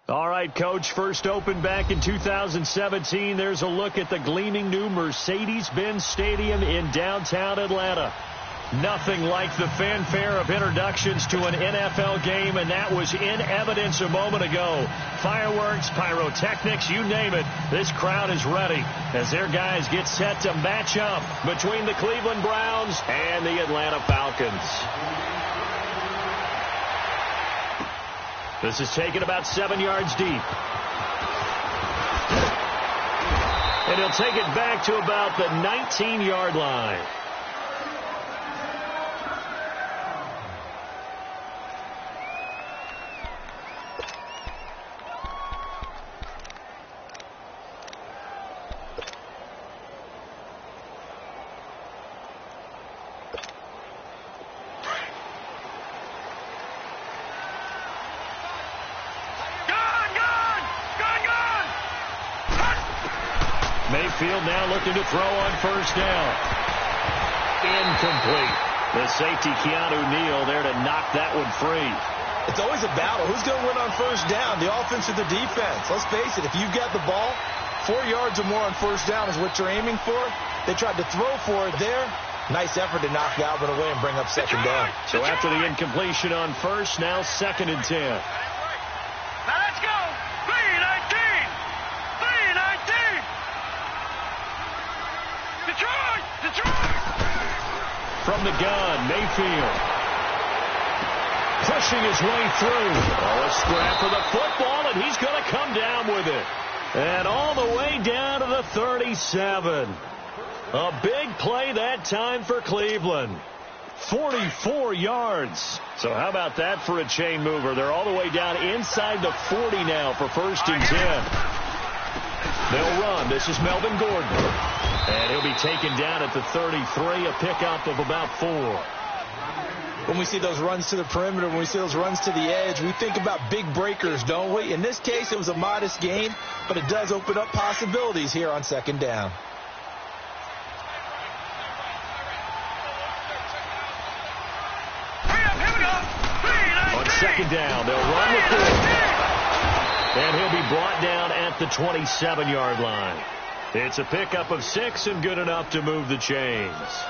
All right, Coach, first opened back in 2017. There's a look at the gleaming new Mercedes-Benz Stadium in downtown Atlanta. Nothing like the fanfare of introductions to an NFL game, and that was in evidence a moment ago. Fireworks, pyrotechnics, you name it. This crowd is ready as their guys get set to match up between the Cleveland Browns and the Atlanta Falcons. This is taken about 7 yards deep. And he'll take it back to about the 19-yard line. Mayfield now looking to throw on first down. Incomplete. The safety, Keanu Neal, there to knock that one free. It's always a battle. Who's going to win on first down, the offense or the defense? Let's face it, if you've got the ball, 4 yards or more on first down is what you're aiming for. They tried to throw for it there. Nice effort to knock Galvin away and bring up second down. So after the incompletion on first, now 2nd and 10. Now let's go. 3-19. 3-19. Detroit! Detroit! From the gun, Mayfield. Pushing his way through. Oh, a scrap for the football, and he's going to come down with it. And all the way down to the 37. A big play that time for Cleveland. 44 yards. So how about that for a chain mover? They're all the way down inside the 40 now for 1st and 10. They'll run. This is Melvin Gordon. And he'll be taken down at the 33, a pickup of about 4. When we see those runs to the perimeter, when we see those runs to the edge, we think about big breakers, don't we? In this case, it was a modest gain, but it does open up possibilities here on 2nd down. On 2nd down, they'll run with Gordon. And he'll be brought down at the 27-yard line. It's a pickup of 6 and good enough to move the chains.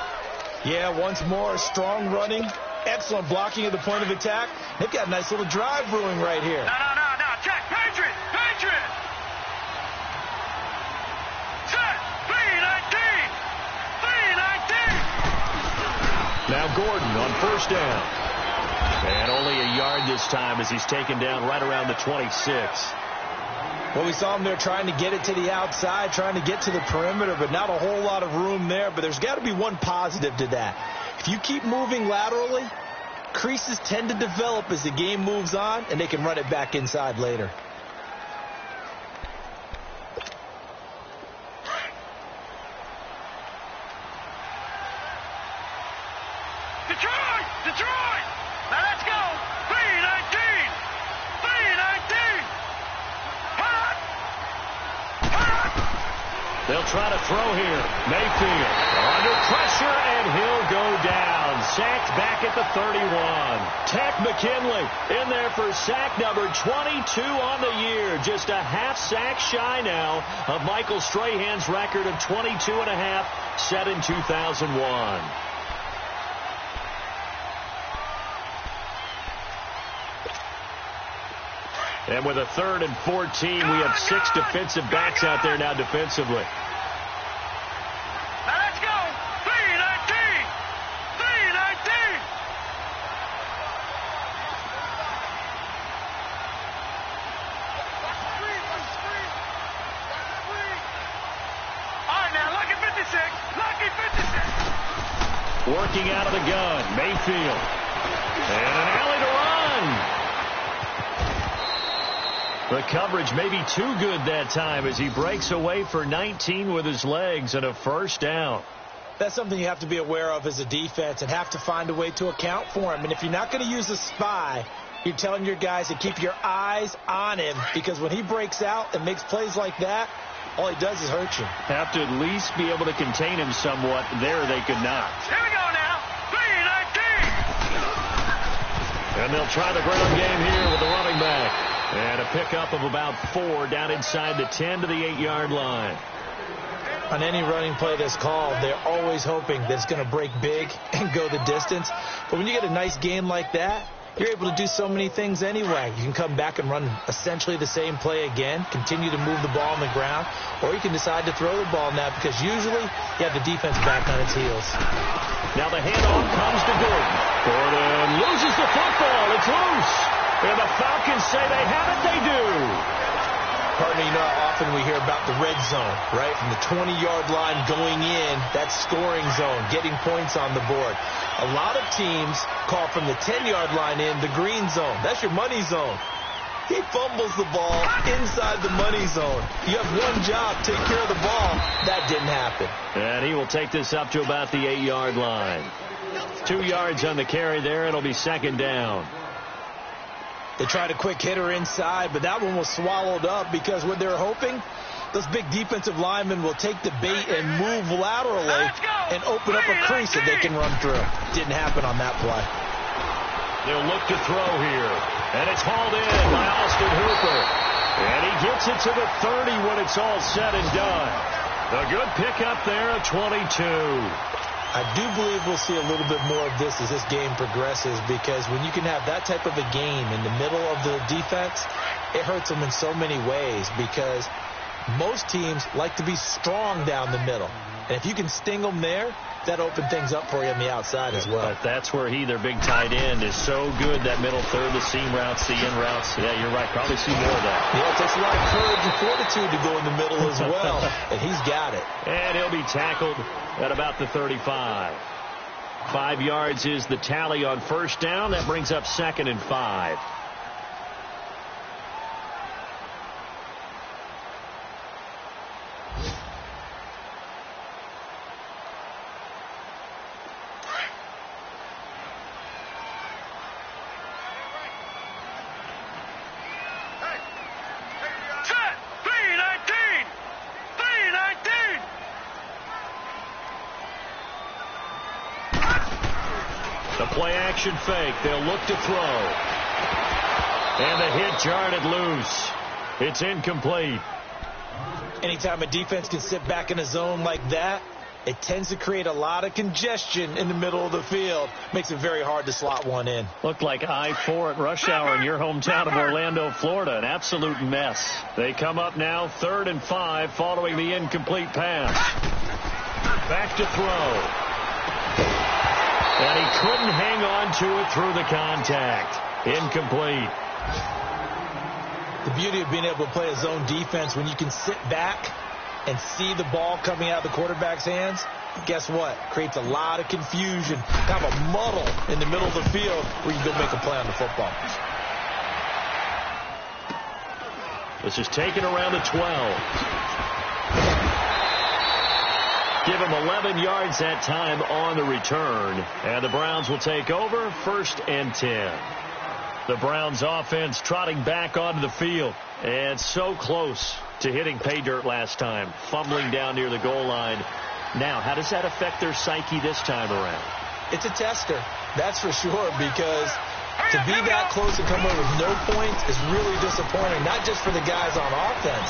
Yeah, once more, strong running, excellent blocking at the point of attack. They've got a nice little drive brewing right here. No. Check. Patriot. Set. 3-19. Now Gordon on first down. And only a yard this time as he's taken down right around the 26. Well, we saw him there trying to get it to the outside, trying to get to the perimeter, but not a whole lot of room there. But there's got to be one positive to that. If you keep moving laterally, creases tend to develop as the game moves on, and they can run it back inside later. Detroit! Now let's go! 3-19! They'll try to throw here. Mayfield under pressure, and he'll go down. Sacked back at the 31. Takk McKinley in there for sack number 22 on the year. Just a half sack shy now of Michael Strahan's record of 22 and a half set in 2001. And with a 3rd and 14, we have 6 defensive backs out there now defensively. Now let's go! 3-19! All right, now, lucky 56! Working out of the gun, Mayfield. And an alley to run. The coverage may be too good that time as he breaks away for 19 with his legs and a first down. That's something you have to be aware of as a defense and have to find a way to account for him. And if you're not going to use a spy, you're telling your guys to keep your eyes on him, because when he breaks out and makes plays like that, all he does is hurt you. Have to at least be able to contain him somewhat. There they could not. Here we go now. 3-19. And they'll try the ground game here with the running back. And a pickup of about 4 down inside the 10 to the 8-yard line. On any running play that's called, they're always hoping that it's going to break big and go the distance. But when you get a nice gain like that, you're able to do so many things anyway. You can come back and run essentially the same play again, continue to move the ball on the ground, or you can decide to throw the ball now because usually you have the defense back on its heels. Now the handoff comes to Gordon. Gordon loses the football. It's loose. And the Falcons say they have it. They do. Partner, you know how often we hear about the red zone, right? From the 20-yard line going in, that scoring zone, getting points on the board. A lot of teams call from the 10-yard line in the green zone. That's your money zone. He fumbles the ball inside the money zone. You have one job, take care of the ball. That didn't happen. And he will take this up to about the 8-yard line. 2 yards on the carry there. It'll be second down. They tried a quick hitter inside, but that one was swallowed up because what they're hoping, those big defensive linemen will take the bait and move laterally and open up a crease that they can run through. Didn't happen on that play. They'll look to throw here. And it's hauled in by Austin Hooper. And he gets it to the 30 when it's all said and done. A good pickup there at 22. I do believe we'll see a little bit more of this as this game progresses because when you can have that type of a game in the middle of the defense, it hurts them in so many ways because most teams like to be strong down the middle. And if you can sting them there, that opens things up for you on the outside as well. But that's where their big tight end, is so good, that middle third, the seam routes, the in routes. Yeah, you're right. Probably see more of that. Yeah, it takes a lot of courage and fortitude to go in the middle as well. And he's got it. And he'll be tackled at about the 35. 5 yards is the tally on first down. That brings up 2nd and 5. Play-action fake. They'll look to throw. And the hit jarred it loose. It's incomplete. Anytime a defense can sit back in a zone like that, it tends to create a lot of congestion in the middle of the field. Makes it very hard to slot one in. Looked like I-4 at rush hour in your hometown of Orlando, Florida. An absolute mess. They come up now 3rd and 5 following the incomplete pass. Back to throw. And he couldn't hang on to it through the contact. Incomplete. The beauty of being able to play a zone defense when you can sit back and see the ball coming out of the quarterback's hands, guess what? Creates a lot of confusion, kind of a muddle in the middle of the field where you can go make a play on the football. This is taken around the 12. Give him 11 yards that time on the return. And the Browns will take over 1st and 10. The Browns offense trotting back onto the field. And so close to hitting pay dirt last time. Fumbling down near the goal line. Now, how does that affect their psyche this time around? It's a tester, that's for sure, because to be that close and come away with no points is really disappointing, not just for the guys on offense,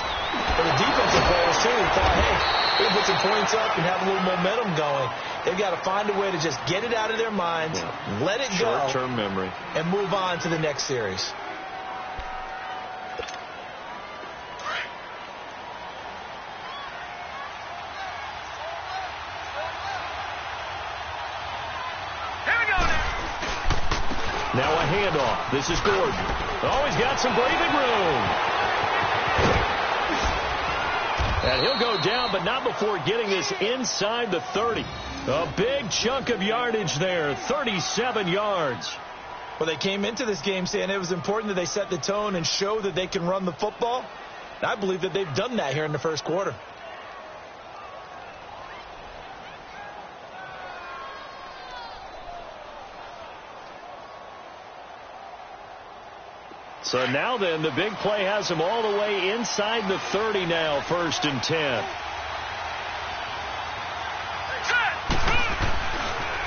but the defensive players too, who thought, hey, we can put some points up and have a little momentum going. They've got to find a way to just get it out of their minds, let it go, short-term memory, and move on to the next series. Now a handoff. This is Gordon. Oh, he's got some breathing room. And he'll go down, but not before getting this inside the 30. A big chunk of yardage there, 37 yards. Well, they came into this game saying it was important that they set the tone and show that they can run the football. And I believe that they've done that here in the first quarter. So now then, the big play has him all the way inside the 30 now, 1st and 10.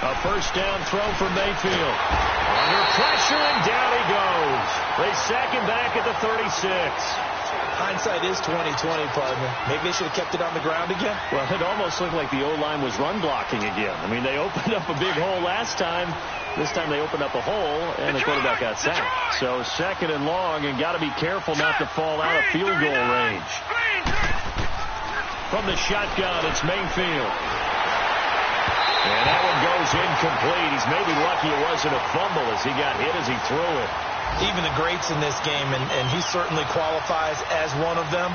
A first down throw for Mayfield. Under pressure, and down he goes. They sack him back at the 36. Hindsight is 20/20, partner. Maybe they should have kept it on the ground again. Well, it almost looked like the O-line was run blocking again. I mean, they opened up a big hole last time. This time they opened up a hole, and the quarterback got sacked. So second and long, and got to be careful not to fall out of field goal range. From the shotgun, it's Mayfield. And that one goes incomplete. He's maybe lucky it wasn't a fumble as he got hit as he threw it. Even the greats in this game, and he certainly qualifies as one of them,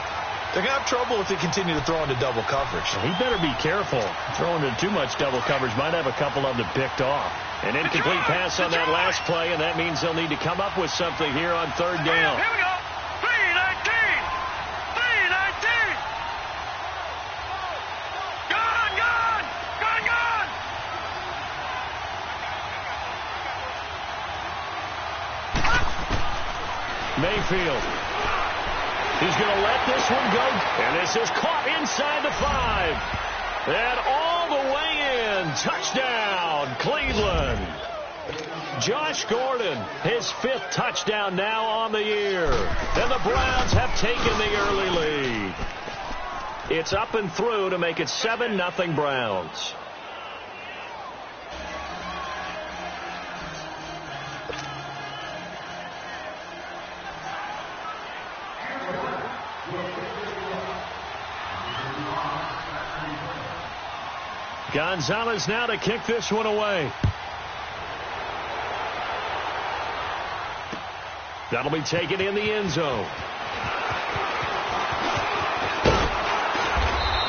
they're going to have trouble if they continue to throw into double coverage. He better be careful. Throwing into too much double coverage might have a couple of them picked off. An incomplete pass on that last play, and that means they'll need to come up with something here on third down. Here we go. 3-19. 3-19. Gone, gone. Gone, gone. Mayfield. He's going to let this one go. And this is caught inside the 5. And all the way in. Touchdown, Cleveland. Josh Gordon, his 5th touchdown now on the year. And the Browns have taken the early lead. It's up and through to make it 7-0 Browns. Gonzalez now to kick this one away. That'll be taken in the end zone.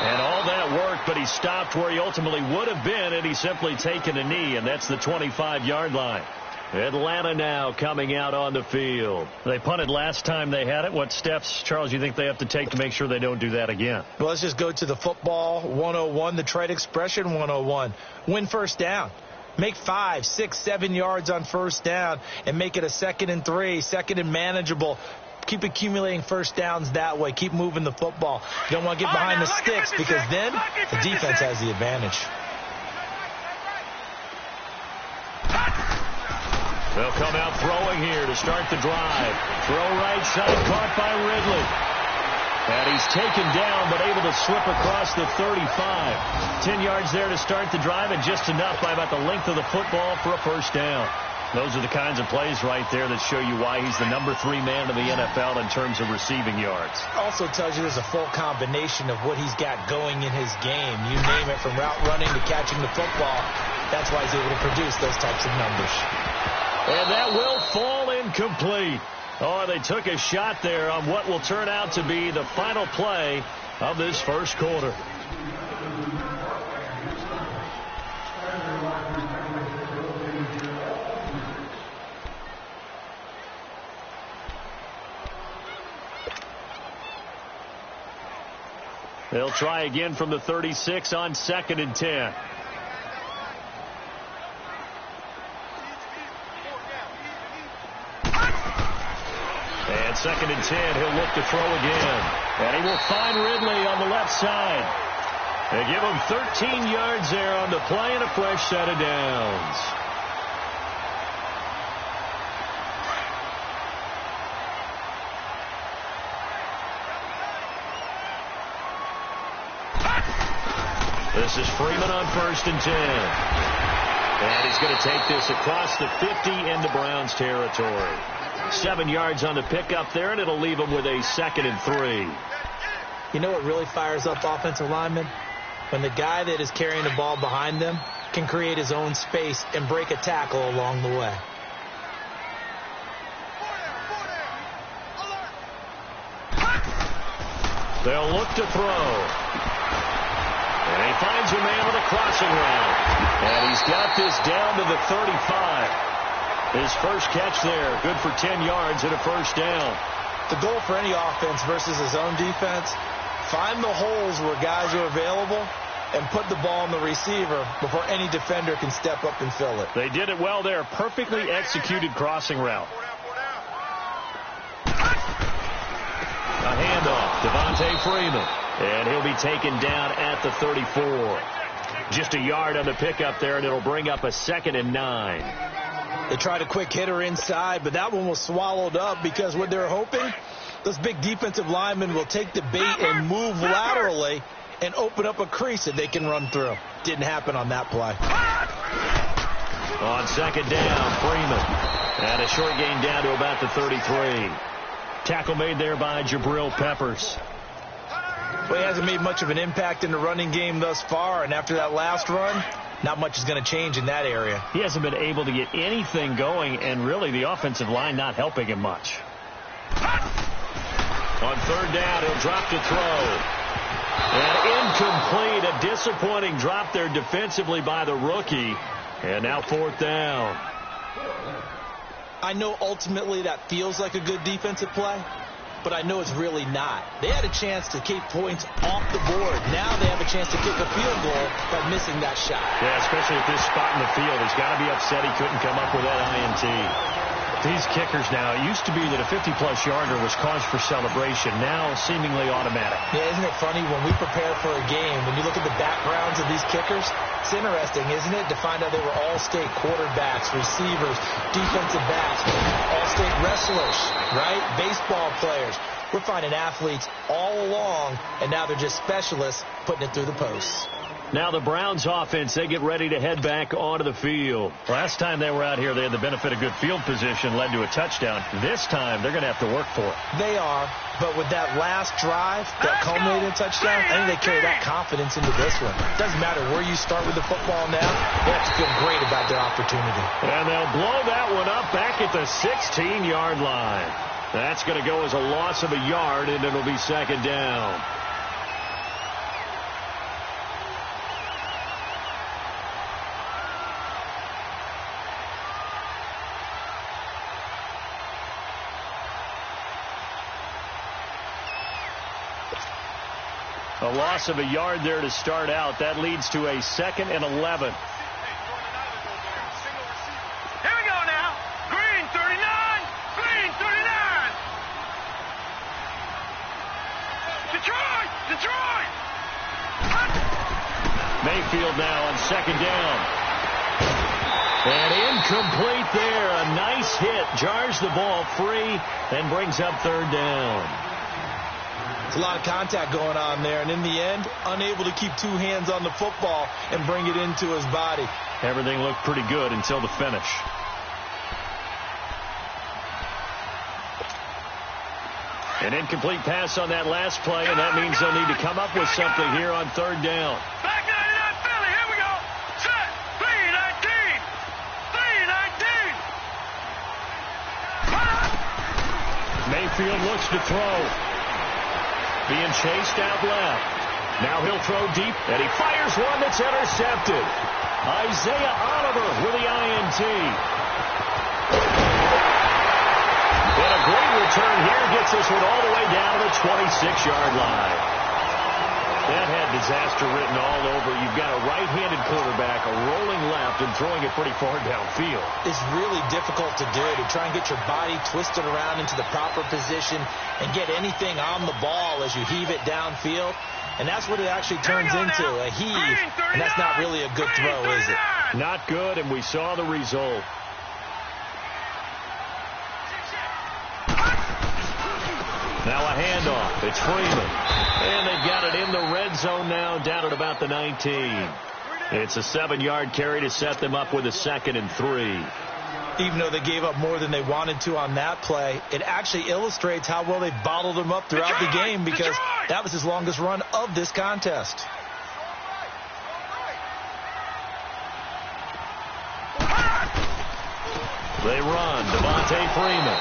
And all that worked, but he stopped where he ultimately would have been had he simply taken a knee, and that's the 25-yard line. Atlanta now coming out on the field. They punted last time they had it. What steps, Charles, you think they have to take to make sure they don't do that again? Well, let's just go to the football 101, the trade expression 101. Win first down. Make 5, 6, 7 yards on first down and make it a 2nd and 3, 2nd and manageable. Keep accumulating first downs that way. Keep moving the football. You don't want to get behind the sticks because then the defense has the advantage. They'll come out throwing here to start the drive. Throw right side, caught by Ridley. And he's taken down, but able to slip across the 35. 10 yards there to start the drive, and just enough by about the length of the football for a first down. Those are the kinds of plays right there that show you why he's the number 3 man in the NFL in terms of receiving yards. Also tells you there's a full combination of what he's got going in his game. You name it, from route running to catching the football. That's why he's able to produce those types of numbers. And that will fall incomplete. Oh, they took a shot there on what will turn out to be the final play of this first quarter. They'll try again from the 36 on 2nd and 10. And 2nd and 10, he'll look to throw again. And he will find Ridley on the left side. They give him 13 yards there on the play and a fresh set of downs. This is Freeman on 1st and 10. And he's going to take this across the 50 into Browns territory. 7 yards on the pickup there, and it'll leave him with a 2nd and 3. You know what really fires up offensive linemen? When the guy that is carrying the ball behind them can create his own space and break a tackle along the way. They'll look to throw. And he finds a man with a crossing route. And he's got this down to the 35. His first catch there, good for 10 yards and a first down. The goal for any offense versus his own defense, find the holes where guys are available and put the ball on the receiver before any defender can step up and fill it. They did it well there. Perfectly executed crossing route. A handoff, Devontae Freeman. And he'll be taken down at the 34. Just a yard on the pickup there, and it'll bring up a 2nd and 9. They tried a quick hitter inside, but that one was swallowed up because what they're hoping, those big defensive linemen will take the bait and move laterally and open up a crease that they can run through. Didn't happen on that play. On 2nd down, Freeman. And a short gain down to about the 33. Tackle made there by Jabril Peppers. Well, he hasn't made much of an impact in the running game thus far, and after that last run, not much is going to change in that area. He hasn't been able to get anything going, and really the offensive line not helping him much. On 3rd down, he'll drop to throw. And incomplete, a disappointing drop there defensively by the rookie. And now 4th down. I know ultimately that feels like a good defensive play, but I know it's really not. They had a chance to keep points off the board. Now they have a chance to kick a field goal by missing that shot. Yeah, especially at this spot in the field. He's got to be upset he couldn't come up with that INT. These kickers now, it used to be that a 50-plus yarder was cause for celebration. Now seemingly automatic. Yeah, isn't it funny when we prepare for a game, when you look at the backgrounds of these kickers, it's interesting, isn't it, to find out they were all-state quarterbacks, receivers, defensive backs, all-state wrestlers, right? Baseball players. We're finding athletes all along, and now they're just specialists putting it through the posts. Now the Browns offense, they get ready to head back onto the field. Last time they were out here, they had the benefit of good field position, led to a touchdown. This time, they're going to have to work for it. They are, but with that last drive that culminated in a touchdown, I think they carry that confidence into this one. Doesn't matter where you start with the football now, they have to feel great about their opportunity. And they'll blow that one up back at the 16-yard line. That's going to go as a loss of a yard, and it'll be 2nd down. A loss of a yard there to start out. That leads to a 2nd and 11. Here we go now. Green 39. Green 39. Detroit. Detroit. Mayfield now on 2nd down. And incomplete there. A nice hit. Jars the ball free and brings up 3rd down. There's a lot of contact going on there, and in the end, unable to keep 2 hands on the football and bring it into his body. Everything looked pretty good until the finish. An incomplete pass on that last play, and that means they'll need to come up with something here on 3rd down. Back 99 Philly. Here we go. Set. 3-19. 3-19. Mayfield looks to throw. Being chased out left. Now he'll throw deep, and he fires one that's intercepted. Isaiah Oliver with the INT. And a great return here gets this one all the way down to the 26-yard line. That had disaster written all over. You've got a right-handed quarterback, a rolling left, and throwing it pretty far downfield. It's really difficult to do, to try and get your body twisted around into the proper position and get anything on the ball as you heave it downfield. And that's what it actually turns into, a heave. And that's not really a good throw, is it? Not good, and we saw the result. Now a handoff. It's Freeman. And they've got it in the red zone now, down at about the 19. It's a 7-yard carry to set them up with a 2nd and 3. Even though they gave up more than they wanted to on that play, it actually illustrates how well they bottled him up throughout the game, because that was his longest run of this contest. They run. Devontae Freeman.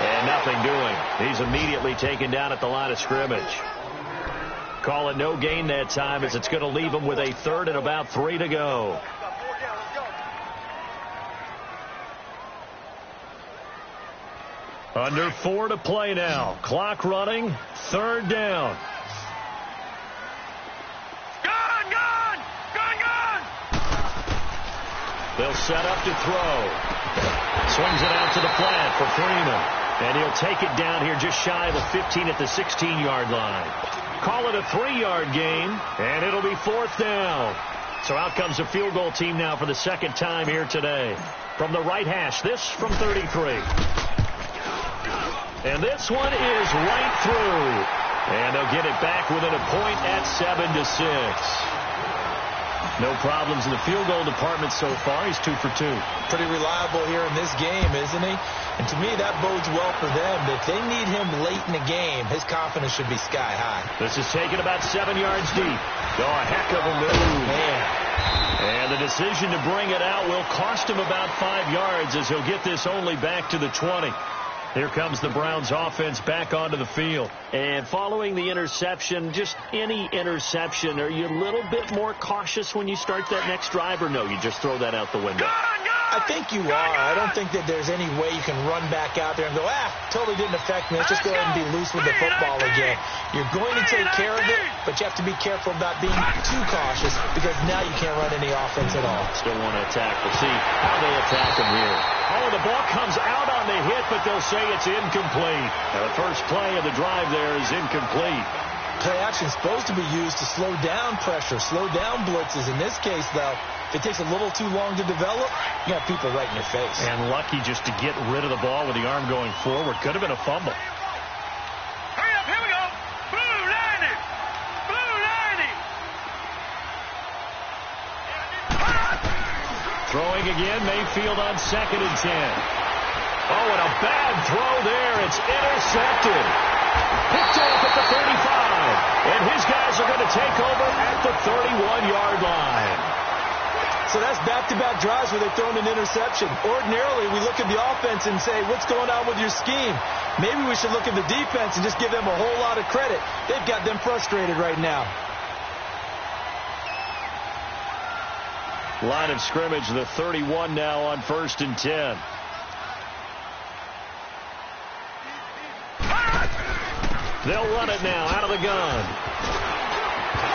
And nothing doing. He's immediately taken down at the line of scrimmage. Call it no gain that time, as it's going to leave him with a 3rd and about 3 to go. Under 4 to play now. Clock running. 3rd down. Gone. They'll set up to throw. Swings it out to the flat for Freeman. And he'll take it down here just shy of the 15 at the 16-yard line. Call it a 3-yard gain, and it'll be 4th down. So out comes a field goal team now for the second time here today. From the right hash, this from 33. And this one is right through. And they'll get it back within a point at 7-6. No problems in the field goal department so far. He's 2 for 2. Pretty reliable here in this game, isn't he? And to me, that bodes well for them. If they need him late in the game, his confidence should be sky high. This is taken about 7 yards deep. Oh, a heck of a move. Man. And the decision to bring it out will cost him about 5 yards as he'll get this only back to the 20. Here comes the Browns offense back onto the field. And following the interception, just any interception, are you a little bit more cautious when you start that next drive, or no, you just throw that out the window? I think you are. I don't think that there's any way you can run back out there and go, totally didn't affect me. Let's just go ahead and be loose with the football again. You're going to take care of it, but you have to be careful about being too cautious because now you can't run any offense at all. Still want to attack. We'll see how they attack him here. Oh, the ball comes out on the hit, but they'll say it's incomplete. Now, the first play of the drive there is incomplete. Play action is supposed to be used to slow down pressure, slow down blitzes. In this case, though, if it takes a little too long to develop, you have people right in your face. And lucky just to get rid of the ball with the arm going forward. Could have been a fumble. Hurry up, here we go. Blue 90. Blue 90. Throwing again, Mayfield on 2nd and 10. Oh, and a bad throw there. It's intercepted. Picked off at the 35. And his guys are going to take over at the 31-yard line. So that's back-to-back drives where they're throwing an interception. Ordinarily, we look at the offense and say, what's going on with your scheme? Maybe we should look at the defense and just give them a whole lot of credit. They've got them frustrated right now. Line of scrimmage, the 31 now on 1st and 10. They'll run it now out of the gun.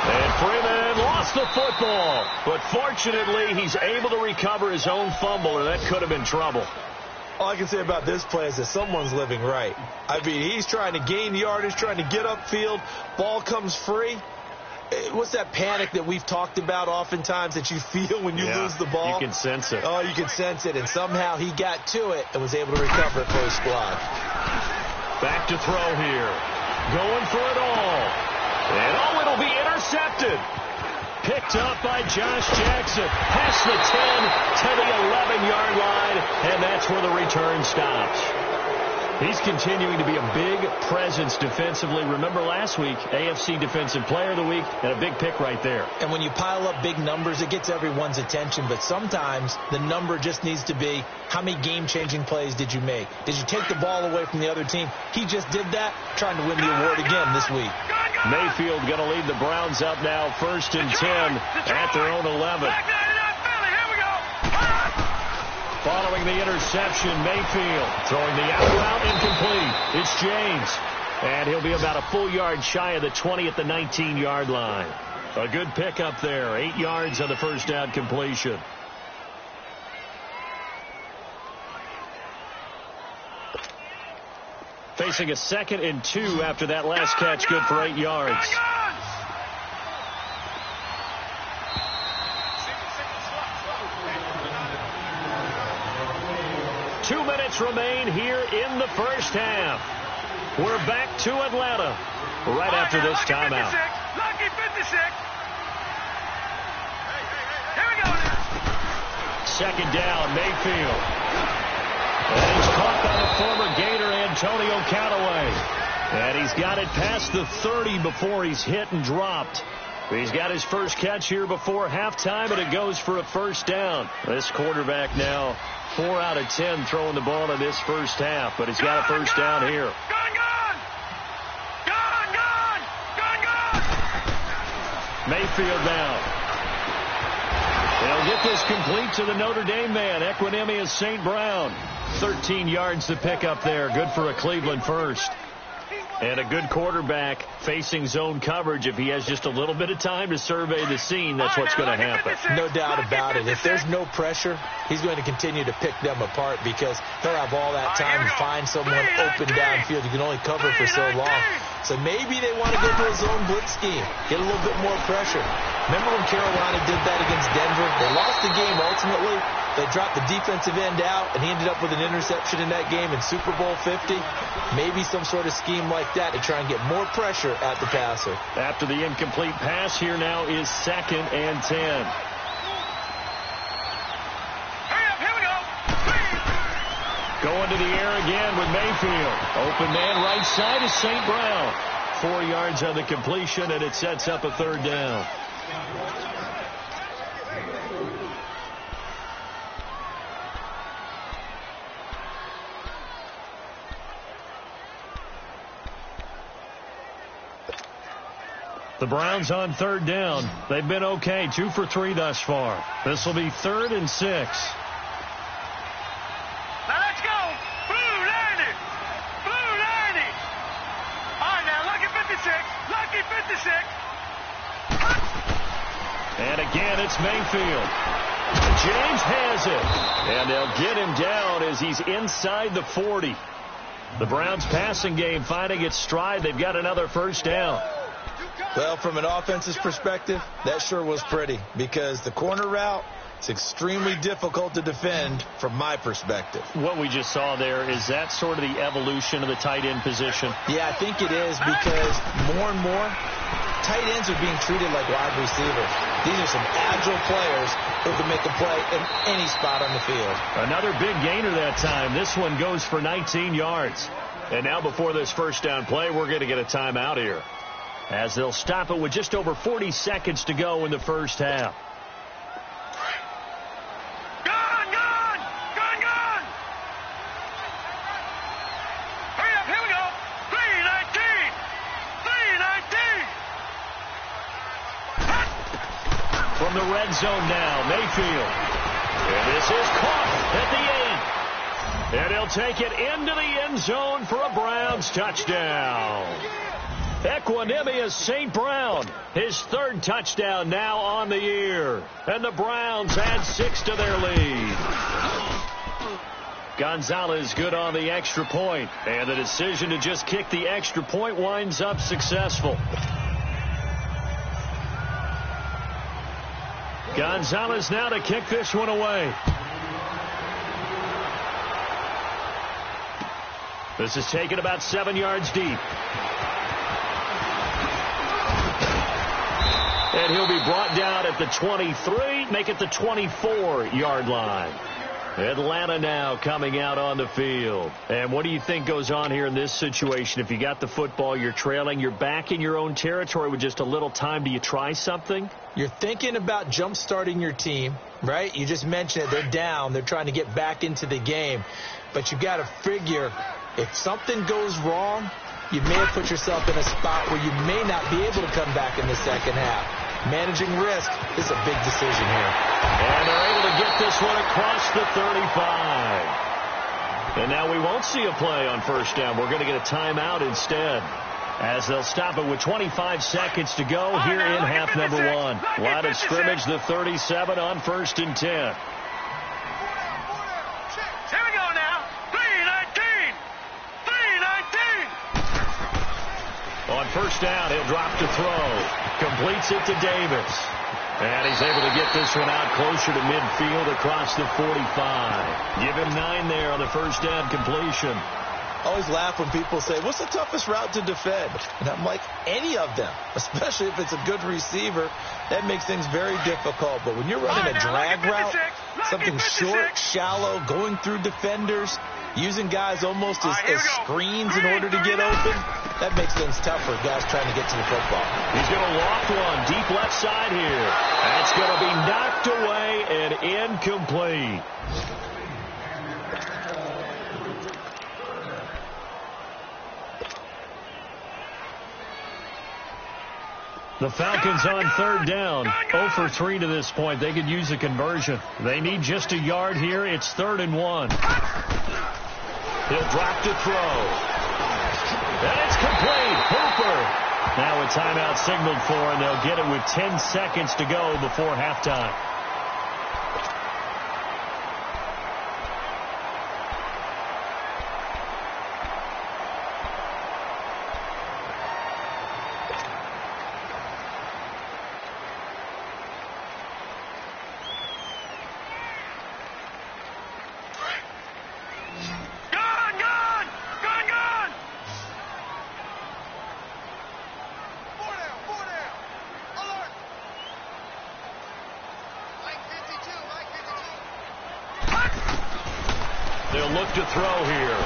And Freeman lost the football. But fortunately, he's able to recover his own fumble, or that could have been trouble. All I can say about this play is that someone's living right. I mean, he's trying to gain yardage, trying to get upfield. Ball comes free. What's that panic that we've talked about oftentimes that you feel when you lose the ball? You can sense it. Oh, you can sense it. And somehow he got to it and was able to recover it for his squad. Back to throw here. Going for it all. And it'll be intercepted. Picked up by Josh Jackson. Past the 10 to the 11-yard line. And that's where the return stops. He's continuing to be a big presence defensively. Remember last week, AFC Defensive Player of the Week, and a big pick right there. And when you pile up big numbers, it gets everyone's attention. But sometimes the number just needs to be, how many game-changing plays did you make? Did you take the ball away from the other team? He just did that, trying to win the award again this week. Mayfield going to lead the Browns up now, 1st and 10 at their own 11. Following the interception, Mayfield throwing the out route incomplete. It's James. And he'll be about a full yard shy of the 20 at the 19-yard line. A good pickup there. 8 yards on the first down completion. Facing a 2nd and 2 after that last catch, good for 8 yards. 2 minutes remain here in the first half. We're back to Atlanta right after this timeout. Lucky 56. Here we go now. 2nd down, Mayfield. And he's caught by the former Gator, Antonio Callaway. And he's got it past the 30 before he's hit and dropped. He's got his first catch here before halftime, and it goes for a first down. This quarterback now 4 out of 10 throwing the ball in this first half, but he's got a first down here. Mayfield now. They'll get this complete to the Notre Dame man, Equinemius St. Brown. 13 yards to pick up there. Good for a Cleveland first. And a good quarterback facing zone coverage. If he has just a little bit of time to survey the scene, that's what's going to happen. No doubt about it. If there's no pressure, he's going to continue to pick them apart because he'll have all that time to find someone open downfield. You can only cover for so long. So maybe they want to go to a zone blitz scheme, get a little bit more pressure. Remember when Carolina did that against Denver? They lost the game ultimately. They dropped the defensive end out, and he ended up with an interception in that game in Super Bowl 50. Maybe some sort of scheme like that to try and get more pressure at the passer. After the incomplete pass, here now is 2nd and 10. Hurry up, here we go. Going to the air again with Mayfield. Open man right side is St. Brown. 4 yards on the completion, and it sets up a 3rd down. The Browns on 3rd down. They've been okay, 2 for 3 thus far. This will be 3rd and 6. Now let's go. Blue 90. Blue 90. All right, now, lucky 56. Lucky 56. And again, it's Mayfield. James has it. And they'll get him down as he's inside the 40. The Browns passing game finding its stride. They've got another 1st down. Well, from an offense's perspective, that sure was pretty because the corner route is extremely difficult to defend from my perspective. What we just saw there, is that sort of the evolution of the tight end position? Yeah, I think it is because more and more tight ends are being treated like wide receivers. These are some agile players who can make a play in any spot on the field. Another big gainer that time. This one goes for 19 yards. And now before this 1st down play, we're going to get a timeout here, as they'll stop it with just over 40 seconds to go in the 1st half. Gone, gone, gone, gone. Hurry up, here we go. 319. 319. From the red zone now, Mayfield. And this is caught at the 8. And he'll take it into the end zone for a Browns touchdown. Equanimous St. Brown, his 3rd touchdown now on the year. And the Browns add 6 to their lead. Gonzalez good on the extra point. And the decision to just kick the extra point winds up successful. Gonzalez now to kick this one away. This is taken about 7 yards deep. And he'll be brought down at the 23, make it the 24-yard line. Atlanta now coming out on the field. And what do you think goes on here in this situation? If you got the football, you're trailing, you're back in your own territory with just a little time. Do you try something? You're thinking about jump-starting your team, right? You just mentioned it. They're down. They're trying to get back into the game. But you got to figure if something goes wrong, you may have put yourself in a spot where you may not be able to come back in the 2nd half. Managing risk is a big decision here. And they're able to get this one across the 35. And now we won't see a play on 1st down. We're going to get a timeout instead, as they'll stop it with 25 seconds to go here in half number 1. Line of scrimmage, the 37 on 1st and 10. Here we go now. 319. 319. On 1st down, he'll drop to throw. Completes it to Davis. And he's able to get this one out closer to midfield across the 45. Give him 9 there on the 1st down completion. I always laugh when people say, what's the toughest route to defend? And I'm like, any of them, especially if it's a good receiver. That makes things very difficult. But when you're running a drag route, something short, shallow, going through defenders, using guys almost as screens in order to get open, that makes things tough for guys trying to get to the football. He's going to loft one deep left side here. That's going to be knocked away and incomplete. The Falcons on 3rd down, 0 for 3 to this point. They could use a conversion. They need just a yard here. It's 3rd and 1. He'll drop to throw. And it's complete. Hooper. Now a timeout signaled for, and they'll get it with 10 seconds to go before halftime. They'll look to throw here.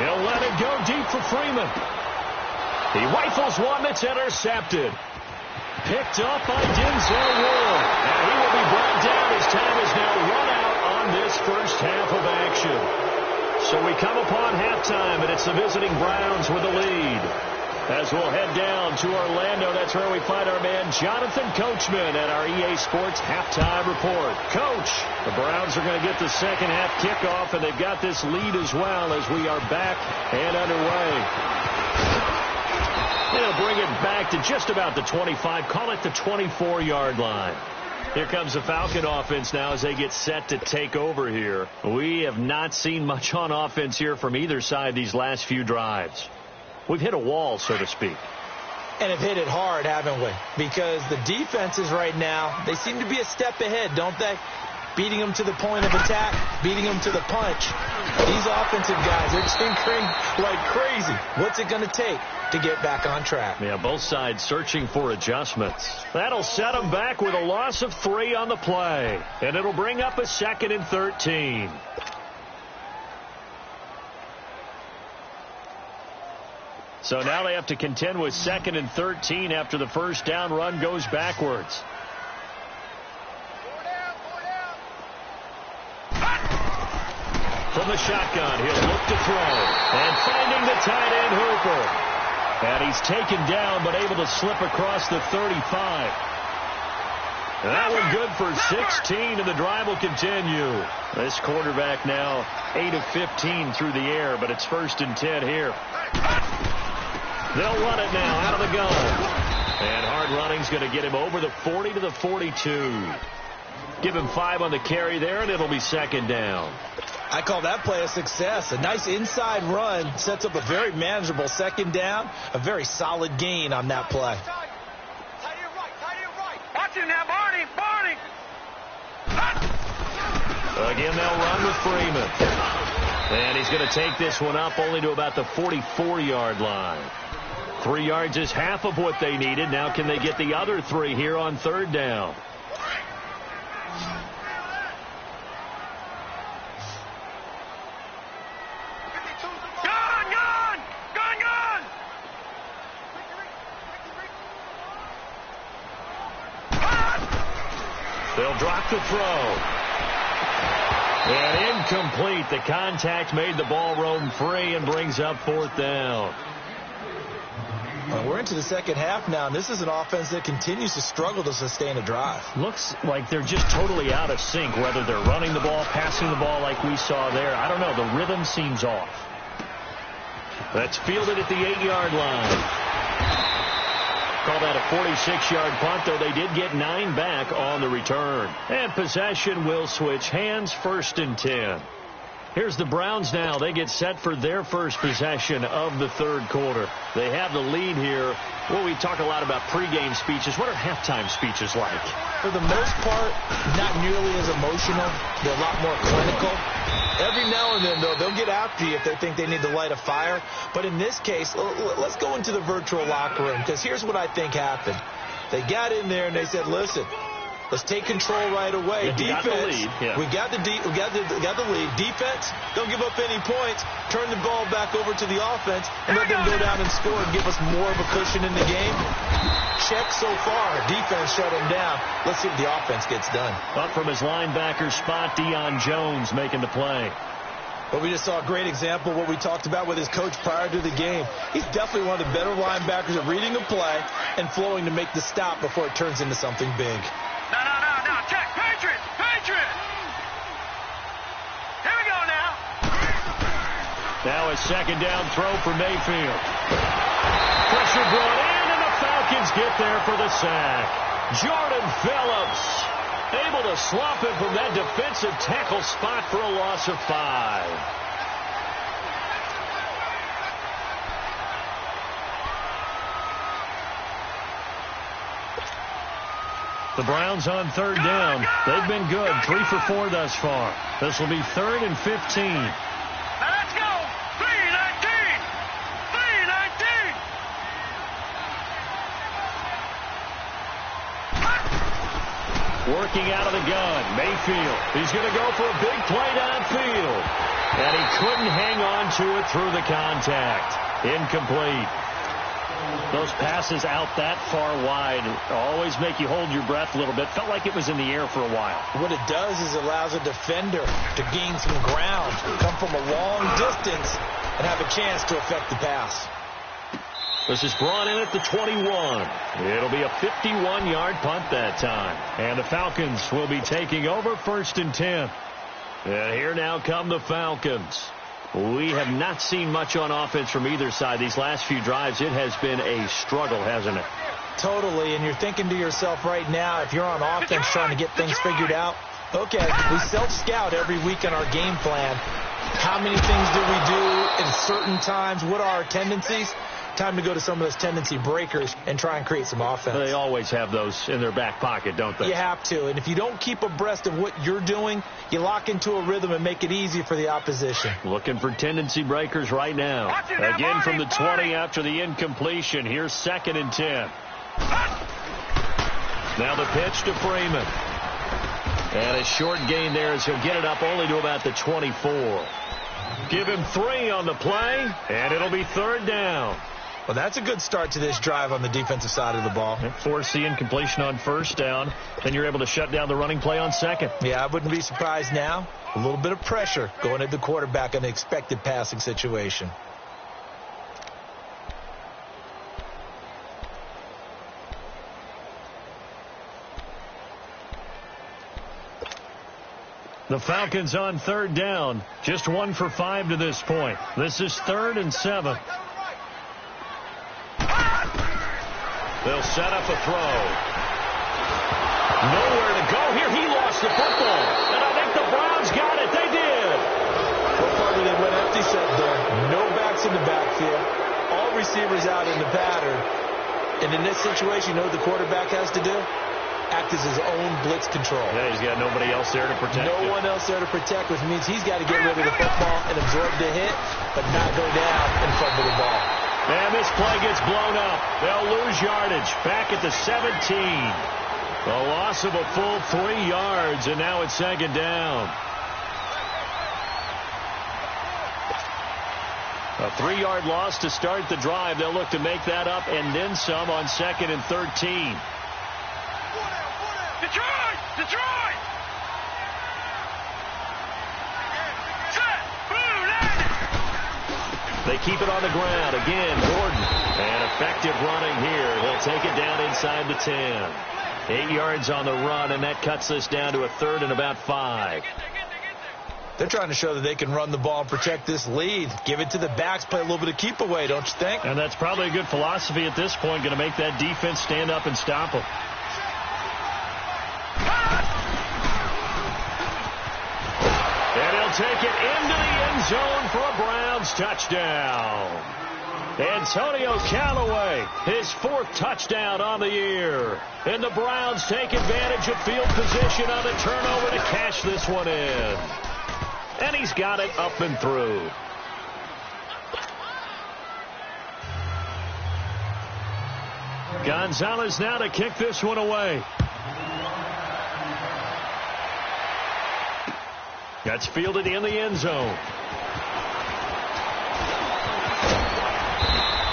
He'll let it go deep for Freeman. He rifles one that's intercepted. Picked up by Denzel Ward. And he will be brought down as time is now run out on this first half of action. So we come upon halftime, and it's the visiting Browns with the lead. As we'll head down to Orlando, that's where we find our man Jonathan Coachman at our EA Sports Halftime Report. Coach, the Browns are going to get the second half kickoff, and they've got this lead as well as we are back and underway. They'll bring it back to just about the 25, call it the 24-yard line. Here comes the Falcon offense now as they get set to take over here. We have not seen much on offense here from either side these last few drives. We've hit a wall, so to speak. And have hit it hard, haven't we? Because the defenses right now, they seem to be a step ahead, don't they? Beating them to the point of attack, beating them to the punch. These offensive guys are tinkering like crazy. What's it going to take to get back on track? Yeah, both sides searching for adjustments. That'll set them back with a loss of 3 on the play. And it'll bring up a 2nd and 13. So now they have to contend with 2nd and 13 after the first down run goes backwards. From the shotgun, he'll look to throw. And finding the tight end, Hooper. And he's taken down, but able to slip across the 35. That one good for 16, and the drive will continue. This quarterback now 8 of 15 through the air, but it's 1st and 10 here. They'll run it now out of the gun. And hard running's going to get him over the 40 to the 42. Give him 5 on the carry there, and it'll be 2nd down. I call that play a success. A nice inside run sets up a very manageable 2nd down. A very solid gain on that play. Watch him now, Barney. Again, they'll run with Freeman. And he's going to take this one up only to about the 44-yard line. 3 yards is half of what they needed. Now can they get the other 3 here on 3rd down? Gone! They'll drop the throw. And incomplete. The contact made the ball roam free and brings up 4th down. We're into the 2nd half now, and this is an offense that continues to struggle to sustain a drive. Looks like they're just totally out of sync, whether they're running the ball, passing the ball like we saw there. I don't know. The rhythm seems off. That's fielded at the 8-yard line. Call that a 46-yard punt, though they did get 9 back on the return. And possession will switch hands, 1st and 10. Here's the Browns now. They get set for their first possession of the 3rd quarter. They have the lead here. Well, we talk a lot about pregame speeches. What are halftime speeches like? For the most part, not nearly as emotional. They're a lot more clinical. Every now and then, though, they'll get after you if they think they need to light a fire. But in this case, let's go into the virtual locker room, because here's what I think happened. They got in there and they said, listen, let's take control right away. Defense, we got the lead. Defense, don't give up any points. Turn the ball back over to the offense and let them go down and score and give us more of a cushion in the game. Check so far. Defense shut him down. Let's see if the offense gets done. Up from his linebacker spot, Deion Jones making the play. But we just saw a great example of what we talked about with his coach prior to the game. He's definitely one of the better linebackers at reading a play and flowing to make the stop before it turns into something big. No. Check. Patriot. Here we go now. Now a 2nd down throw for Mayfield. Pressure brought in, and the Falcons get there for the sack. Jordan Phillips able to slump him from that defensive tackle spot for a loss of 5. The Browns on 3rd down. They've been good. 3 for 4 thus far. This will be 3rd and 15. Now let's go. 3-19. Working out of the gun, Mayfield. He's going to go for a big play downfield. And he couldn't hang on to it through the contact. Incomplete. Those passes out that far wide always make you hold your breath a little bit. Felt like it was in the air for a while. What it does is it allows a defender to gain some ground, come from a long distance, and have a chance to affect the pass. This is brought in at the 21. It'll be a 51-yard punt that time. And the Falcons will be taking over 1st and 10. And here now come the Falcons. We have not seen much on offense from either side these last few drives. It has been a struggle, hasn't it? Totally, and you're thinking to yourself right now, if you're on offense trying to get things figured out, okay, we self-scout every week in our game plan. How many things do we do in certain times? What are our tendencies? Time to go to some of those tendency breakers and try and create some offense. They always have those in their back pocket, don't they? You have to, and if you don't keep abreast of what you're doing, you lock into a rhythm and make it easy for the opposition. Looking for tendency breakers right now. Again from the 20 after the incompletion. Here's 2nd and 10. Now the pitch to Freeman. And a short gain there as he'll get it up only to about the 24. Give him 3 on the play, and it'll be 3rd down. Well, that's a good start to this drive on the defensive side of the ball. Force the incompletion on 1st down. Then you're able to shut down the running play on 2nd. Yeah, I wouldn't be surprised now. A little bit of pressure going at the quarterback in an expected passing situation. The Falcons on 3rd down. Just 1 for 5 to this point. This is 3rd and 7. They'll set up a throw. Nowhere to go here. He lost the football. And I think the Browns got it. They did. So far, they went empty set there. No backs in the backfield. All receivers out in the pattern. And in this situation, you know what the quarterback has to do? Act as his own blitz control. Yeah, he's got nobody else there to protect him. No one else there to protect, which means he's got to get rid of the football and absorb the hit, but not go down and fumble the ball. And this play gets blown up. They'll lose yardage back at the 17. A loss of a full 3 yards, and now it's 2nd down. A 3-yard loss to start the drive. They'll look to make that up and then some on 2nd and 13. Detroit! Detroit! Set! Blue landing! They keep it on the ground. Again, Gordon. And effective running here. He'll take it down inside the 10. 8 yards on the run, and that cuts this down to a 3rd and about 5. They're trying to show that they can run the ball and protect this lead. Give it to the backs, play a little bit of keep away, don't you think? And that's probably a good philosophy at this point, going to make that defense stand up and stop them. And he'll take it into the end zone for a Browns touchdown. Antonio Callaway, his 4th touchdown on the year. And the Browns take advantage of field position on the turnover to cash this one in. And he's got it up and through. Gonzalez now to kick this one away. That's fielded in the end zone.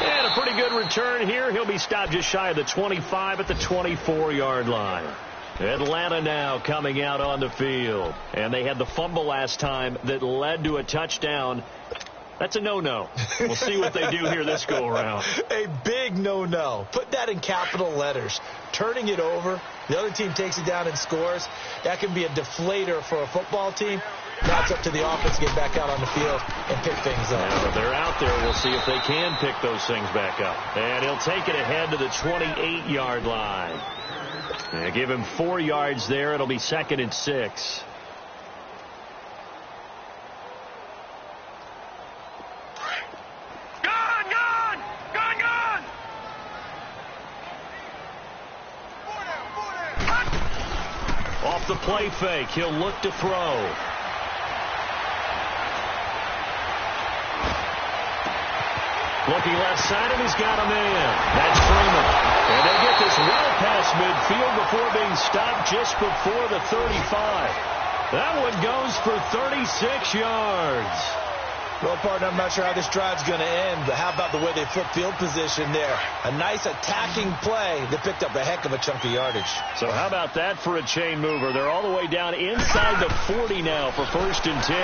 And a pretty good return here. He'll be stopped just shy of the 25 at the 24-yard line. Atlanta now coming out on the field. And they had the fumble last time that led to a touchdown. That's a no-no. We'll see what they do here this go-around. A big no-no. Put that in capital letters. Turning it over, the other team takes it down and scores. That can be a deflator for a football team. Now it's up to the offense to get back out on the field and pick things up. Now that they're out there, we'll see if they can pick those things back up. And he'll take it ahead to the 28-yard line. And give him 4 yards there. It'll be 2nd and 6. Off the play fake, he'll look to throw. Looking left side, and he's got a man. That's Freeman. And they get this well past midfield before being stopped just before the 35. That one goes for 36 yards. Well, partner, I'm not sure how this drive's going to end, but how about the way they flip field position there? A nice attacking play that picked up a heck of a chunk of yardage. So how about that for a chain mover? They're all the way down inside the 40 now for 1st and 10.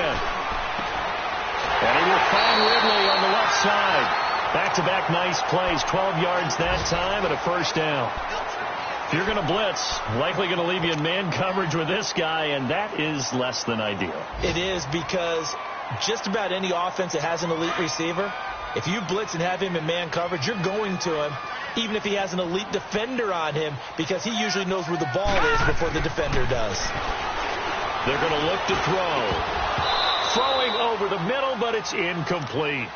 And he will find Ridley on the left side. Back-to-back nice plays, 12 yards that time and a 1st down. If you're going to blitz, likely going to leave you in man coverage with this guy, and that is less than ideal. It is, because just about any offense that has an elite receiver, if you blitz and have him in man coverage, you're going to him, even if he has an elite defender on him, because he usually knows where the ball is before the defender does. They're going to look to throw. Throwing over the middle, but it's incomplete.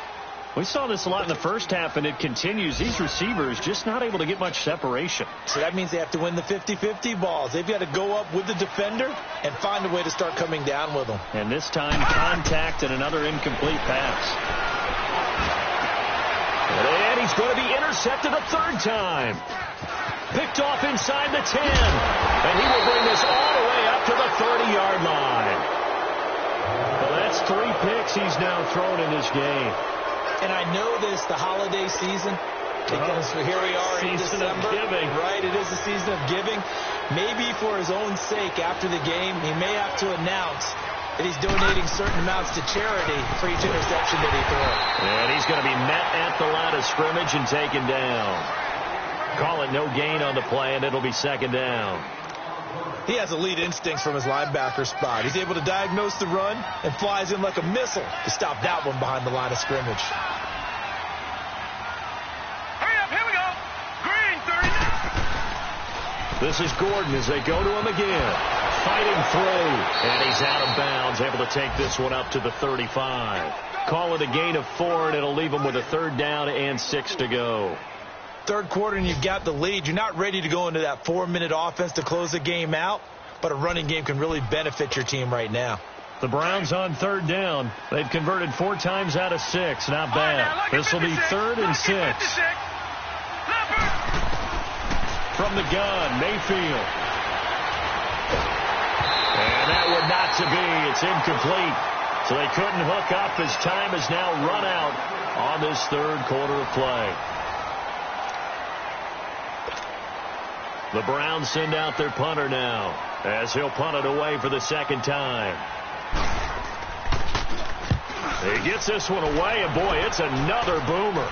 We saw this a lot in the first half, and it continues. These receivers just not able to get much separation. So that means they have to win the 50-50 balls. They've got to go up with the defender and find a way to start coming down with them. And this time, contact and another incomplete pass. And he's going to be intercepted a 3rd time. Picked off inside the 10. And he will bring this all the way up to the 30-yard line. Well, that's 3 picks he's now thrown in this game. And I know this, the holiday season, because here we are in December, right? It is the season of giving. Maybe for his own sake, after the game, he may have to announce that he's donating certain amounts to charity for each interception that he throws. And he's going to be met at the line of scrimmage and taken down. Call it no gain on the play, and it'll be 2nd down. He has elite instincts from his linebacker spot. He's able to diagnose the run and flies in like a missile to stop that one behind the line of scrimmage. Hurry up, here we go. Green, 39. This is Gordon as they go to him again. Fighting through. And he's out of bounds, able to take this one up to the 35. Call it a gain of 4, and it'll leave him with a 3rd down and 6 to go. 3rd quarter and you've got the lead. You're not ready to go into that 4-minute offense to close the game out, but a running game can really benefit your team right now. The Browns on 3rd down. They've converted 4 times out of 6. Not bad. This will be 3rd and 6. From the gun, Mayfield. And that would not to be. It's incomplete. So they couldn't hook up as time has now run out on this 3rd quarter of play. The Browns send out their punter now as he'll punt it away for the 2nd time. He gets this one away, and boy, it's another boomer.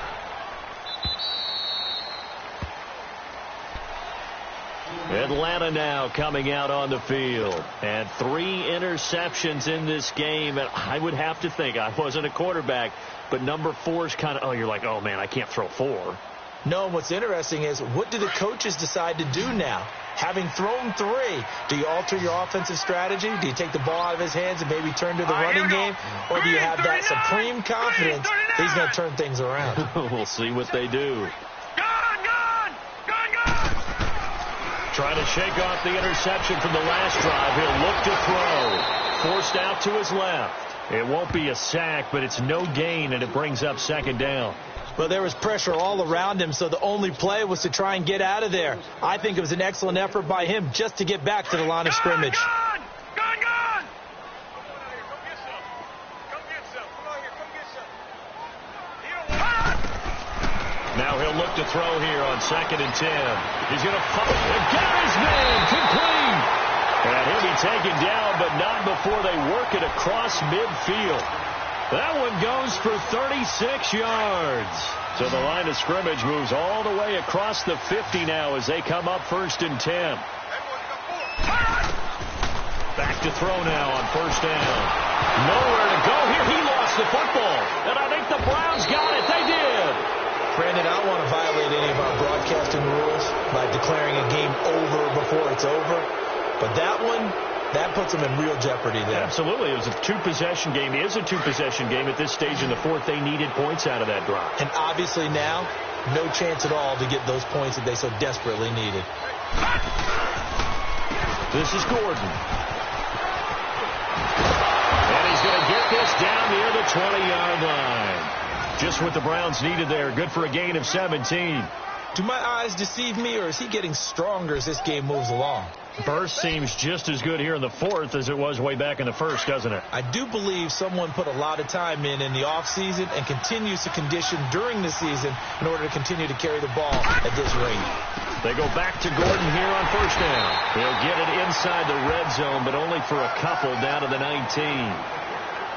Atlanta now coming out on the field. And 3 interceptions in this game. And I would have to think, I wasn't a quarterback, but number 4 is kind of, oh, you're like, oh, man, I can't throw 4. No, and what's interesting is, what do the coaches decide to do now? Having thrown 3, do you alter your offensive strategy? Do you take the ball out of his hands and maybe turn to the running game? Or do you have that supreme confidence that he's going to turn things around? We'll see what they do. Gone! Trying to shake off the interception from the last drive. He'll look to throw. Forced out to his left. It won't be a sack, but it's no gain, and it brings up 2nd down. Well, there was pressure all around him, so the only play was to try and get out of there. I think it was an excellent effort by him just to get back to the line of scrimmage. Gone! Now he'll look to throw here on 2nd and 10. He's going to follow and get his man complete. And he'll be taken down, but not before they work it across midfield. That one goes for 36 yards. So the line of scrimmage moves all the way across the 50 now as they come up 1st and 10. Back to throw now on 1st down. Nowhere to go here. He lost the football. And I think the Browns got it. They did. Brandon, I don't want to violate any of our broadcasting rules by declaring a game over before it's over. But that one, that puts them in real jeopardy there. Absolutely. It was a 2-possession game. It is a 2-possession game at this stage in the 4th. They needed points out of that drive. And obviously now, no chance at all to get those points that they so desperately needed. This is Gordon. And he's going to get this down near the 20-yard line. Just what the Browns needed there. Good for a gain of 17. Do my eyes deceive me, or is he getting stronger as this game moves along? Burst seems just as good here in the fourth as it was way back in the first, doesn't it? I do believe someone put a lot of time in the offseason and continues to condition during the season in order to continue to carry the ball at this rate. They go back to Gordon here on first down. He'll get it inside the red zone, but only for a couple down to the 19.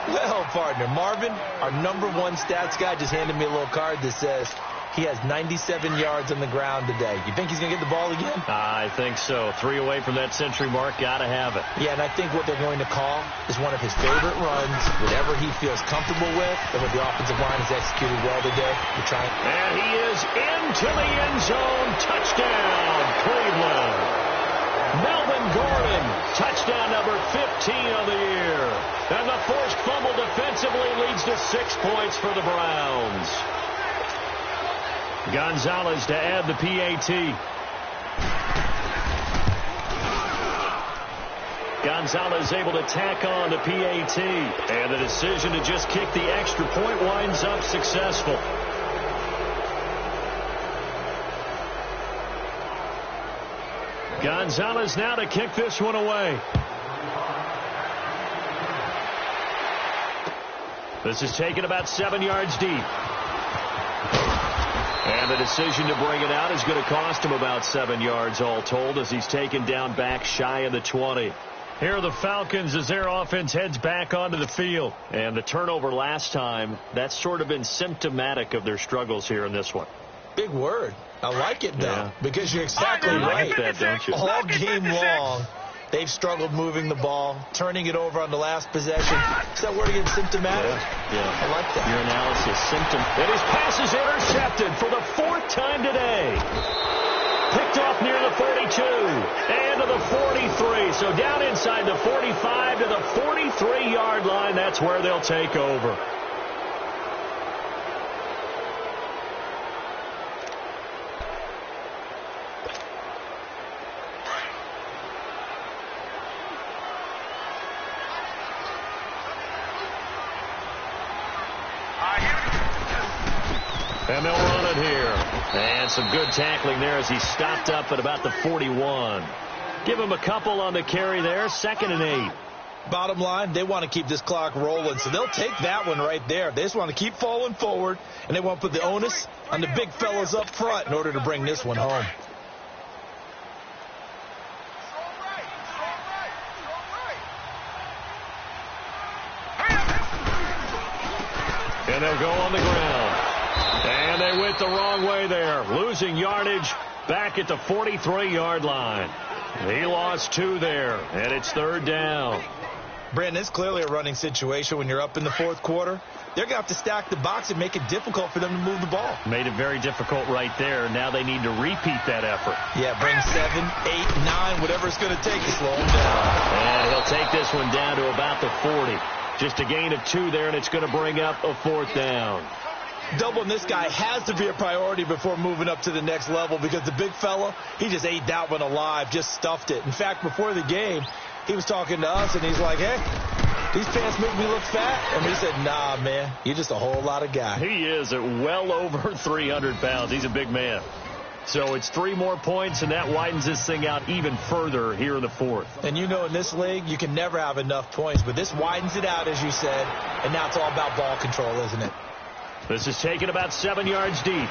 Well, partner, Marvin, our #1 stats guy, just handed me a little card that says he has 97 yards on the ground today. You think he's going to get the ball again? I think so. 3 away from that century mark. Got to have it. Yeah, and I think what they're going to call is one of his favorite runs, whatever he feels comfortable with, and what the offensive line has executed well today. And he is into the end zone. Touchdown, Cleveland. Melvin Gordon, touchdown number 15 of the year. And the forced fumble defensively leads to 6 points for the Browns. Gonzalez to add the PAT. Gonzalez able to tack on the PAT. And the decision to just kick the extra point winds up successful. Gonzalez now to kick this one away. This is taken about 7 yards deep. And the decision to bring it out is going to cost him about 7 yards all told as he's taken down back shy of the 20. Here are the Falcons as their offense heads back onto the field. And the turnover last time, that's sort of been symptomatic of their struggles here in this one. Big word. I like it, though, because you're exactly right. Like that, don't you? All game long, they've struggled moving the ball, turning it over on the last possession. Is that word again, symptomatic? Yeah. I like that. Your analysis, symptom. And his pass is intercepted for the 4th time today. Picked off near the 42 and to the 43. So down inside the 45 to the 43-yard line. That's where they'll take over. And they'll run it here. And some good tackling there as he stopped up at about the 41. Give him a couple on the carry there. 2nd and 8. Bottom line, they want to keep this clock rolling, so they'll take that one right there. They just want to keep falling forward, and they want to put the onus on the big fellas up front in order to bring this one home. And they'll go on the ground. And they went the wrong way there. Losing yardage back at the 43-yard line. He lost 2 there, and it's 3rd down. Brandon, it's clearly a running situation when you're up in the 4th quarter. They're going to have to stack the box and make it difficult for them to move the ball. Made it very difficult right there. Now they need to repeat that effort. Yeah, bring 7, 8, 9, whatever it's going to take to slow him down. And he'll take this one down to about the 40. Just a gain of 2 there, and it's going to bring up a 4th down. Doubling this guy has to be a priority before moving up to the next level because the big fella, he just ate that one alive, just stuffed it. In fact, before the game, he was talking to us, and he's like, hey, these pants make me look fat. And we said, nah, man, you're just a whole lot of guy. He is at well over 300 pounds. He's a big man. So it's 3 more points, and that widens this thing out even further here in the 4th. And you know in this league, you can never have enough points, but this widens it out, as you said, and now it's all about ball control, isn't it? This is taken about 7 yards deep.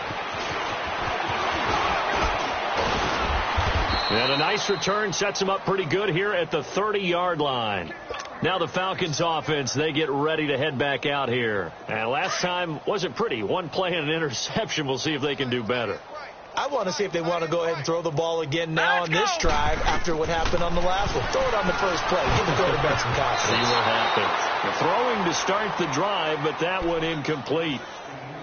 And a nice return sets him up pretty good here at the 30-yard line. Now the Falcons offense, they get ready to head back out here. And last time wasn't pretty. 1 play and an interception. We'll see if they can do better. I want to see if they want to go ahead and throw the ball again now on this drive after what happened on the last one. Throw it on the first play. Give the quarterback some confidence. See what happens. Throwing to start the drive, but that one incomplete.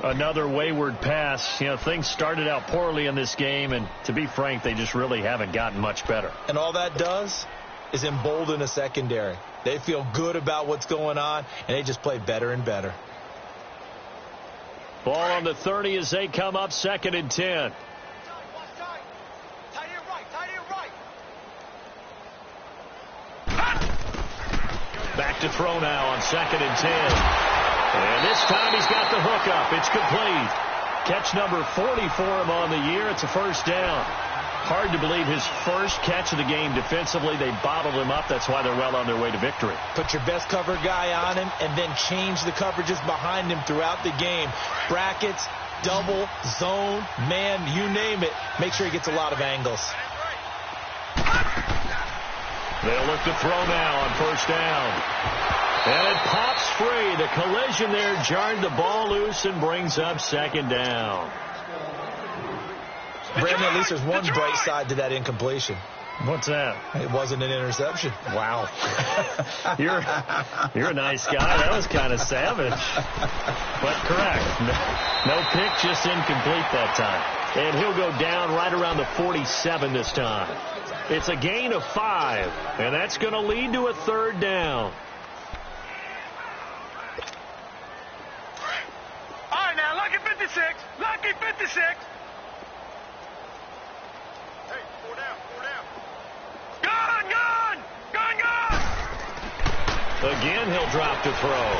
Another wayward pass. You know, things started out poorly in this game, and to be frank, they just really haven't gotten much better. And all that does is embolden a secondary. They feel good about what's going on, and they just play better and better. Ball on the 30 as they come up 2nd and 10. Back to throw now on 2nd and 10. And this time he's got the hook up. It's complete. Catch number 40 for him on the year. It's a first down. Hard to believe his first catch of the game defensively. They bottled him up. That's why they're well on their way to victory. Put your best cover guy on him and then change the coverages behind him throughout the game. Brackets, double, zone, man, you name it. Make sure he gets a lot of angles. They'll look to throw now on first down. And it pops free. The collision there jarred the ball loose and brings up second down. Brandon, at least there's one bright side to that incompletion. What's that? It wasn't an interception. Wow. You're a nice guy. That was kind of savage. But correct. No pick, just incomplete that time. And he'll go down right around the 47 this time. It's a gain of 5, and that's going to lead to a third down. All right, now, lucky 56. Lucky 56. Hey, 4 down, 4 down. Gun, gun, gun, gun. Again, he'll drop to throw.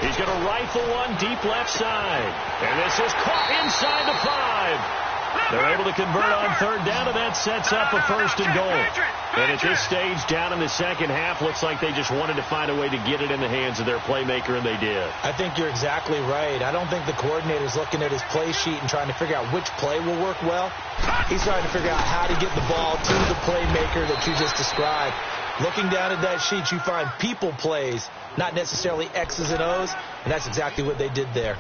He's going to rifle one deep left side. And this is caught inside the 5. They're able to convert on third down, and that sets up a first and goal. And at this stage, down in the second half, looks like they just wanted to find a way to get it in the hands of their playmaker, and they did. I think you're exactly right. I don't think the coordinator's looking at his play sheet and trying to figure out which play will work well. He's trying to figure out how to get the ball to the playmaker that you just described. Looking down at that sheet, you find people plays, not necessarily X's and O's, and that's exactly what they did there.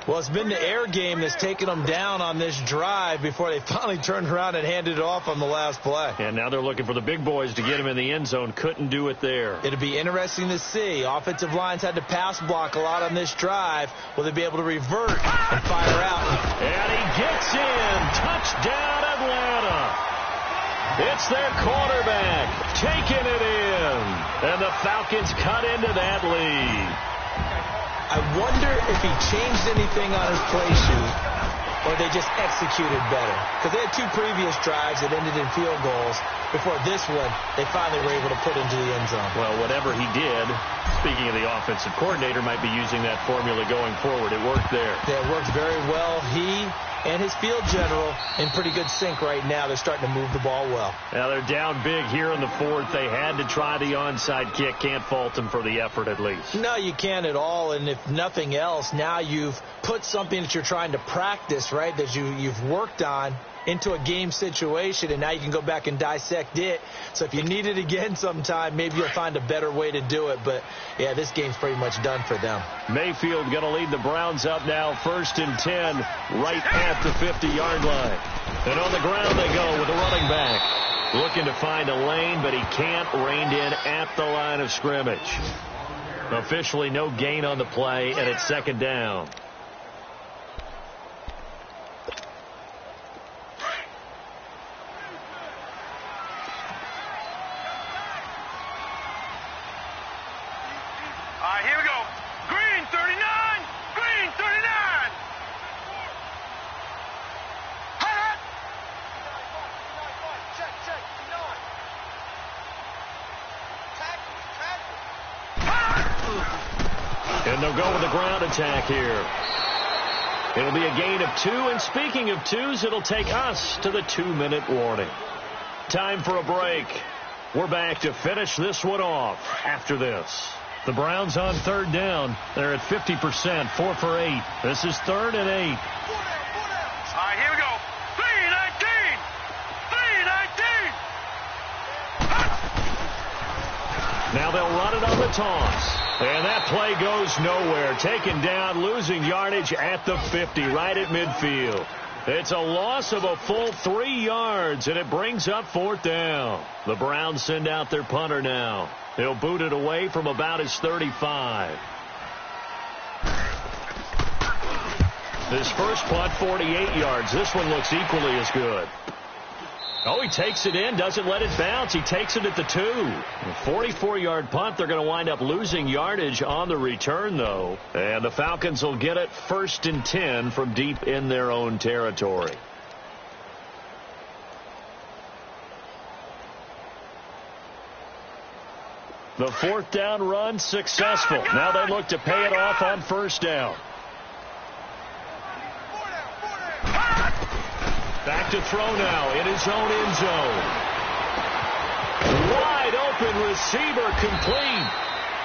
Well, it's been the air game that's taken them down on this drive before they finally turned around and handed it off on the last play. And now they're looking for the big boys to get him in the end zone. Couldn't do it there. It'll be interesting to see. Offensive lines had to pass block a lot on this drive. Will they be able to revert and fire out? And he gets in. Touchdown, Atlanta. It's their quarterback taking it in. And the Falcons cut into that lead. I wonder if he changed anything on his play sheet or they just executed better. Because they had 2 previous drives that ended in field goals. Before this one, they finally were able to put into the end zone. Well, whatever he did, speaking of the offensive coordinator, might be using that formula going forward. It worked there. Yeah, it worked very well. He and his field general in pretty good sync right now. They're starting to move the ball well. Now they're down big here in the 4th. They had to try the onside kick. Can't fault them for the effort at least. No, you can't at all. And if nothing else, now you've put something that you're trying to practice, right, that you've worked on into a game situation, and now you can go back and dissect it. So if you need it again sometime, maybe you'll find a better way to do it. But, yeah, this game's pretty much done for them. Mayfield going to lead the Browns up now, 1st and 10, right at the 50-yard line. And on the ground they go with the running back. Looking to find a lane, but he can't. Reined in at the line of scrimmage. Officially no gain on the play, and it's second down. Here we go. Green 39. Green 39. Hot. Check. And they'll go with the ground attack here. It'll be a gain of 2. And speaking of 2s, it'll take us to the 2-minute warning. Time for a break. We're back to finish this one off after this. The Browns on third down. They're at 50%, 4 for 8. This is 3rd and 8. All right, here we go. 3-19. 3-19. Now they'll run it on the toss. And that play goes nowhere. Taken down, losing yardage at the 50, right at midfield. It's a loss of a full 3 yards, and it brings up 4th down. The Browns send out their punter now. He'll boot it away from about his 35. His first punt, 48 yards. This one looks equally as good. Oh, he takes it in, doesn't let it bounce. He takes it at the 2. A 44-yard punt. They're going to wind up losing yardage on the return, though. And the Falcons will get it 1st and 10 from deep in their own territory. The fourth down run successful. Now they look to pay it off on first down. Back to throw now in his own end zone. Wide open receiver complete.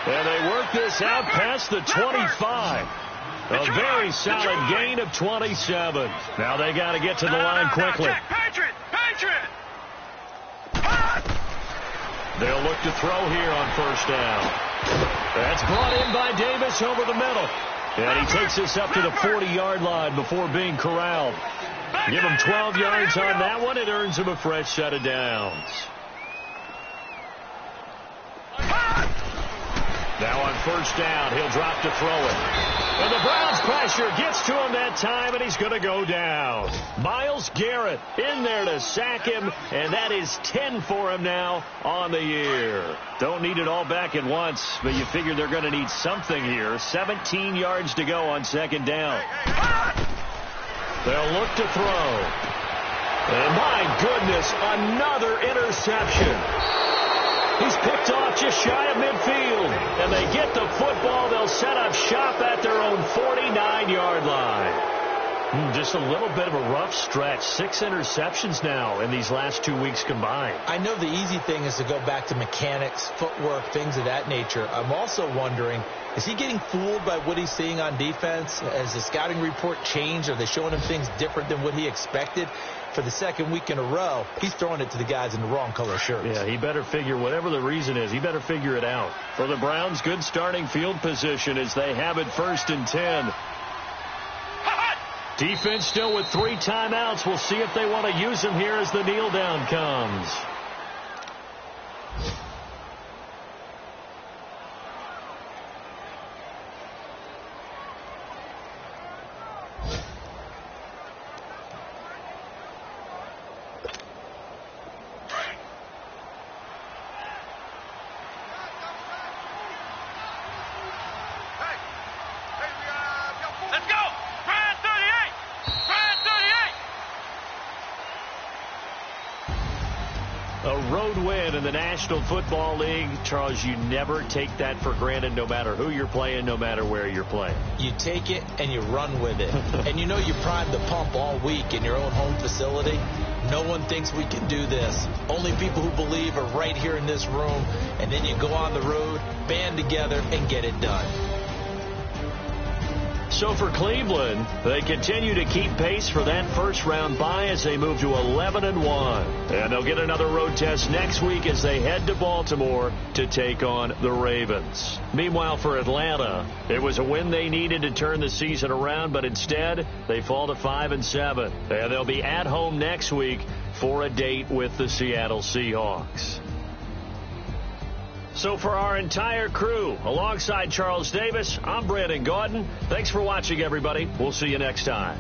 And they work this out past the 25. A very solid gain of 27. Now they got to get to the line quickly. Patriot! They'll look to throw here on first down. That's brought in by Davis over the middle. And he takes this up to the 40-yard line before being corralled. Give him 12 yards on that one. It earns him a fresh set of downs. Now on first down, he'll drop to throw it. And the Browns pressure gets to him that time, and he's going to go down. Myles Garrett in there to sack him, and that is 10 for him now on the year. Don't need it all back at once, but you figure they're going to need something here. 17 yards to go on second down. They'll look to throw. And my goodness, another interception. He's picked off just shy of midfield. And they get the football. They'll set up shop at their own 49-yard line. Just a little bit of a rough stretch. 6 interceptions now in these last 2 weeks combined. I know the easy thing is to go back to mechanics, footwork, things of that nature. I'm also wondering, is he getting fooled by what he's seeing on defense? Has the scouting report changed? Are they showing him things different than what he expected? For the second week in a row, he's throwing it to the guys in the wrong color shirts. Yeah, he better figure, whatever the reason is, he better figure it out. For the Browns, good starting field position as they have it 1st and 10. Defense still with 3 timeouts. We'll see if they want to use them here as the kneel down comes. In the National Football League, Charles, you never take that for granted no matter who you're playing, no matter where you're playing. You take it and you run with it. And you know you primed the pump all week in your own home facility. No one thinks we can do this. Only people who believe are right here in this room. And then you go on the road, band together, and get it done. So for Cleveland, they continue to keep pace for that first-round bye as they move to 11-1. And they'll get another road test next week as they head to Baltimore to take on the Ravens. Meanwhile, for Atlanta, it was a win they needed to turn the season around, but instead they fall to 5-7. And they'll be at home next week for a date with the Seattle Seahawks. So for our entire crew, alongside Charles Davis, I'm Brandon Gaudin. Thanks for watching, everybody. We'll see you next time.